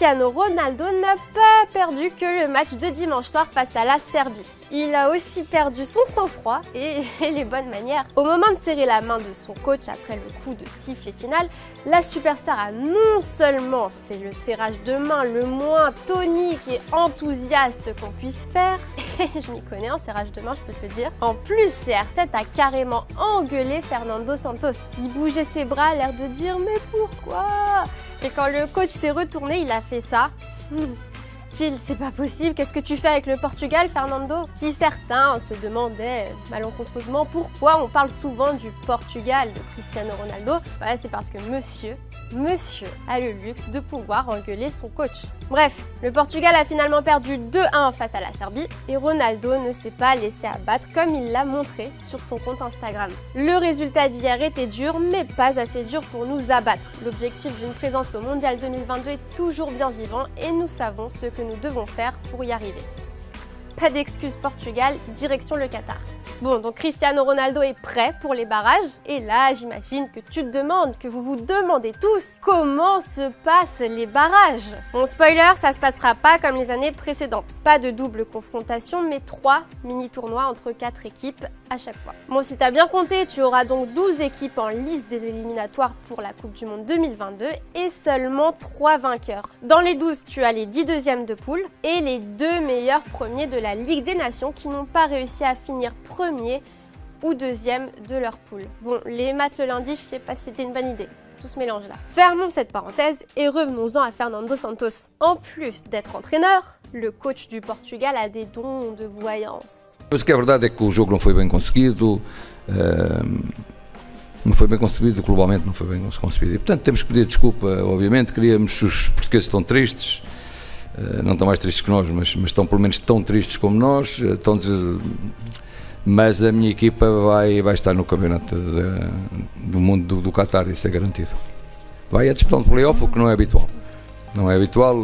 Cristiano Ronaldo n'a pas perdu que le match de dimanche soir face à la Serbie. Il a aussi perdu son sang-froid et les bonnes manières. Au moment de serrer la main de son coach après le coup de sifflet final, la superstar a non seulement fait le serrage de main le moins tonique et enthousiaste qu'on puisse faire, et je m'y connais en serrage de main, je peux te le dire. En plus, CR7 a carrément engueulé Fernando Santos. Il bougeait ses bras à l'air de dire « Mais pourquoi ?» Et quand le coach s'est retourné, il a fait ça. Style, c'est pas possible, qu'est-ce que tu fais avec le Portugal, Fernando? Si certains se demandaient malencontreusement pourquoi on parle souvent du Portugal de Cristiano Ronaldo, voilà, c'est parce que monsieur a le luxe de pouvoir engueuler son coach. Bref, le Portugal a finalement perdu 2-1 face à la Serbie et Ronaldo ne s'est pas laissé abattre comme il l'a montré sur son compte Instagram. Le résultat d'hier était dur, mais pas assez dur pour nous abattre. L'objectif d'une présence au Mondial 2022 est toujours bien vivant et nous savons ce que nous devons faire pour y arriver. Pas d'excuses Portugal, direction le Qatar. Bon, donc Cristiano Ronaldo est prêt pour les barrages. Et là, j'imagine que tu te demandes, que vous vous demandez tous, comment se passent les barrages. Bon, spoiler, ça se passera pas comme les années précédentes. Pas de double confrontation, mais 3 mini-tournois entre 4 équipes à chaque fois. Bon, si t'as bien compté, tu auras donc 12 équipes en liste des éliminatoires pour la Coupe du Monde 2022 et seulement 3 vainqueurs. Dans les 12, tu as les 10 deuxièmes de poule et les 2 meilleurs premiers de la Ligue des Nations qui n'ont pas réussi à finir premier ou deuxième de leur poule. Bon, les maths le lundi, je sais pas si c'était une bonne idée. Tout se mélange là. Fermons cette parenthèse et revenons-en à Fernando Santos. En plus d'être entraîneur, le coach du Portugal a des dons de voyance. Mas o que é verdade é que o jogo não foi bem conseguido, não foi bem concebido, globalmente não foi bem concebido. E, portanto, temos que pedir desculpa, obviamente. Os portugueses estão tristes, não estão mais tristes que nós, mas estão pelo menos tão tristes como nós. Mas a minha equipa vai estar no campeonato do mundo do Qatar, isso é garantido. Vai a disputar um play-off, o que não é habitual. Não é habitual,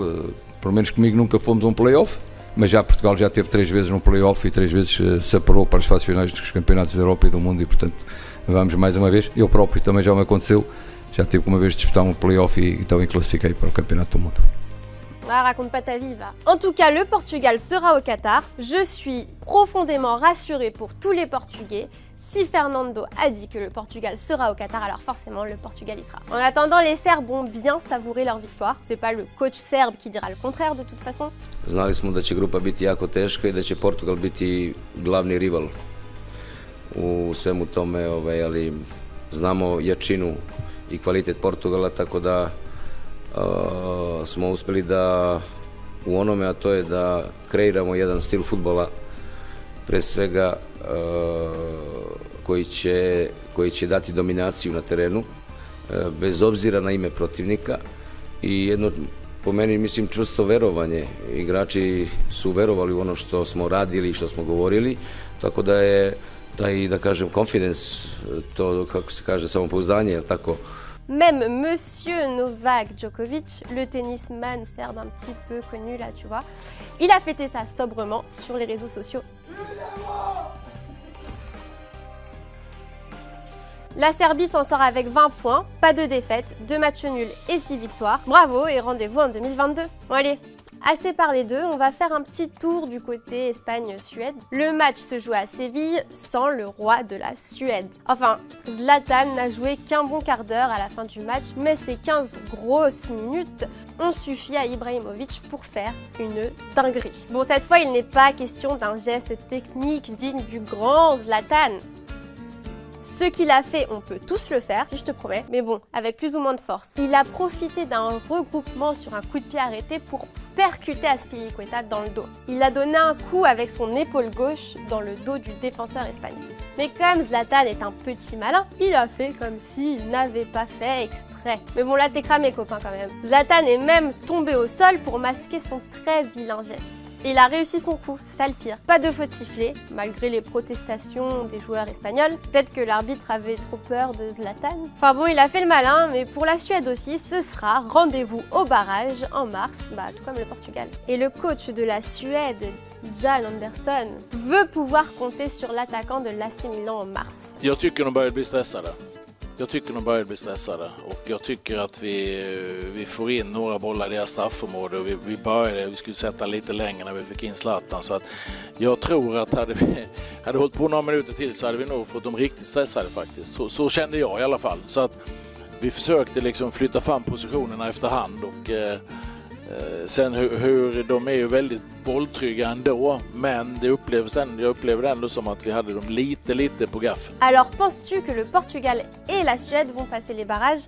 pelo menos comigo nunca fomos a um play-off, mas já Portugal já teve 3 vezes no play-off e 3 vezes se apurou para as fases finais dos campeonatos da Europa e do mundo e, portanto, vamos mais uma vez. Eu próprio também já me aconteceu, já tive uma vez de disputar um play-off e também classifiquei para o campeonato do mundo. Ah, raconte pas ta vie, va. En tout cas, le Portugal sera au Qatar. Je suis profondément rassurée pour tous les Portugais. Si Fernando a dit que le Portugal sera au Qatar, alors forcément le Portugal y sera. En attendant, les Serbes ont bien savouré leur victoire. C'est pas le coach serbe qui dira le contraire de toute façon. Znali smo da će grupa biti jako teška i da će Portugal biti glavni rival u svemu tome, ali znamo jačinu i kvalitet Portugala, tako da smo uspjeli da u onome, a to je da kreiramo jedan stil fudbala, pre svega koji će dati dominaciju na terenu, bez obzira na ime protivnika i jedno, po meni, mislim, čvrsto verovanje. Igrači su verovali u ono što smo radili i što smo govorili, tako da je taj, da kažem, confidence, to, kako se kaže, samopouzdanje, je li tako? Même Monsieur Novak Djokovic, le tennisman serbe un petit peu connu là, tu vois, il a fêté ça sobrement sur les réseaux sociaux. La Serbie s'en sort avec 20 points, pas de défaites, 2 matchs nuls et 6 victoires. Bravo et rendez-vous en 2022. Bon allez, assez parlé d'eux, on va faire un petit tour du côté Espagne-Suède. Le match se joue à Séville sans le roi de la Suède. Enfin, Zlatan n'a joué qu'un bon quart d'heure à la fin du match, mais ces 15 grosses minutes ont suffi à Ibrahimovic pour faire une dinguerie. Bon, cette fois, il n'est pas question d'un geste technique digne du grand Zlatan. Ce qu'il a fait, on peut tous le faire, si je te promets, mais bon, avec plus ou moins de force. Il a profité d'un regroupement sur un coup de pied arrêté pour percuter Azpilicueta dans le dos. Il a donné un coup avec son épaule gauche dans le dos du défenseur espagnol. Mais comme Zlatan est un petit malin, il a fait comme s'il n'avait pas fait exprès. Mais bon, là t'es cramé, copain, quand même. Zlatan est même tombé au sol pour masquer son très vilain geste. Il a réussi son coup, ça le pire. Pas de faute sifflée, malgré les protestations des joueurs espagnols. Peut-être que l'arbitre avait trop peur de Zlatan. Enfin bon, il a fait le malin, mais pour la Suède aussi, ce sera rendez-vous au barrage en mars, tout comme le Portugal. Et le coach de la Suède, Jan Andersson, veut pouvoir compter sur l'attaquant de l'AC Milan en mars. Jag tycker de börjar bli stressade. Jag tycker de börjar bli stressade och jag tycker att vi får in några bollar i deras straffområde och vi skulle sätta lite längre när vi fick in Zlatan, så att jag tror att hade hållit på några minuter till så hade vi nog fått dem riktigt stressade faktiskt. Så kände jag i alla fall, så att vi försökte liksom flytta fram positionerna efterhand och sen hur de är ju väldigt bolltrygga ändå, men jag upplever det ändå som att vi hade dem lite på gaffeln. Alors penses-tu que le Portugal et la Suède vont passer les barrages?